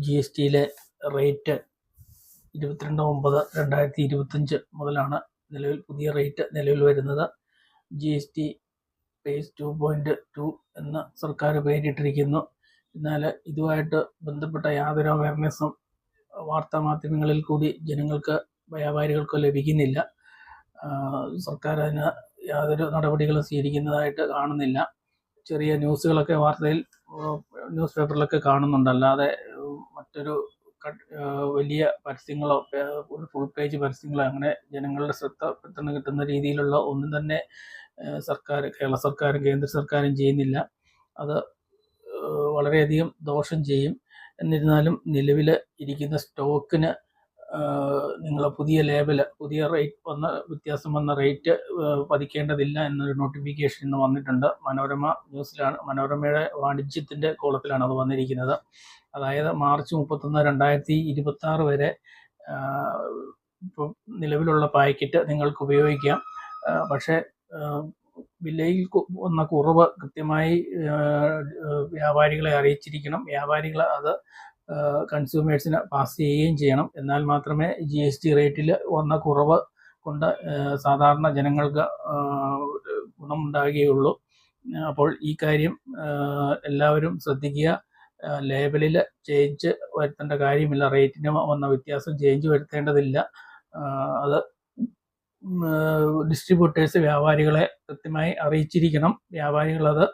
G S ടിയിലെ rate 22/9/2025 മുതലാണ് പുതിയ rate നിലവിൽ വരുന്നത്. ജി എസ് ടി ഫേസ് 2.2 എന്ന് സർക്കാർ പേരിട്ടിരിക്കുന്നു. എന്നാൽ ഇതുമായിട്ട് ബന്ധപ്പെട്ട യാതൊരു അവയർനെസ്സും വാർത്താമാധ്യമങ്ങളിൽ കൂടി ജനങ്ങൾക്ക്, വ്യാപാരികൾക്കോ ലഭിക്കുന്നില്ല. സർക്കാർ അതിന് യാതൊരു നടപടികളും സ്വീകരിക്കുന്നതായിട്ട് കാണുന്നില്ല. ചെറിയ ന്യൂസുകളൊക്കെ ന്യൂസ് പേപ്പറിലൊക്കെ കാണുന്നുണ്ട്. അല്ലാതെ മറ്റൊരു വലിയ പരസ്യങ്ങളോ ഫുൾ പേജ് പരസ്യങ്ങളോ അങ്ങനെ ജനങ്ങളുടെ ശ്രദ്ധ പെട്ടെന്ന് കിട്ടുന്ന രീതിയിലുള്ള ഒന്നും തന്നെ കേരള സർക്കാരും കേന്ദ്ര സർക്കാരും ചെയ്യുന്നില്ല. അത് വളരെയധികം ദോഷം ചെയ്യും. എന്നിരുന്നാലും നിലവിൽ ഇരിക്കുന്ന സ്റ്റോക്കിന് നിങ്ങൾ പുതിയ വ്യത്യാസം വന്ന റേറ്റ് പതിക്കേണ്ടതില്ല എന്നൊരു നോട്ടിഫിക്കേഷൻ ഇന്ന് വന്നിട്ടുണ്ട്. മനോരമ ന്യൂസിലാണ്, മനോരമയുടെ വാണിജ്യത്തിൻ്റെ കോളത്തിലാണ് അത് വന്നിരിക്കുന്നത്. അതായത് മാർച്ച് 31, 2026 വരെ ഇപ്പം നിലവിലുള്ള പാക്കറ്റ് നിങ്ങൾക്ക് ഉപയോഗിക്കാം. പക്ഷേ വിലയിൽ വന്ന കുറവ് കൃത്യമായി വ്യാപാരികളെ അറിയിച്ചിരിക്കണം. വ്യാപാരികൾ അത് കൺസ്യൂമേഴ്സിന് പാസ് ചെയ്യുകയും ചെയ്യണം. എന്നാൽ മാത്രമേ ജി എസ് ടി റേറ്റിൽ വന്ന കുറവ് കൊണ്ട് സാധാരണ ജനങ്ങൾക്ക് ഗുണമുണ്ടാകുകയുള്ളൂ. അപ്പോൾ ഈ കാര്യം എല്ലാവരും ശ്രദ്ധിക്കുക. ലേബലിൽ ചേഞ്ച് വരുത്തേണ്ട കാര്യമില്ല. റേറ്റിന് വന്ന വ്യത്യാസം ചേഞ്ച് വരുത്തേണ്ടതില്ല. അത് ഡിസ്ട്രിബ്യൂട്ടേഴ്സ് വ്യാപാരികളെ കൃത്യമായി അറിയിച്ചിരിക്കണം. വ്യാപാരികളത്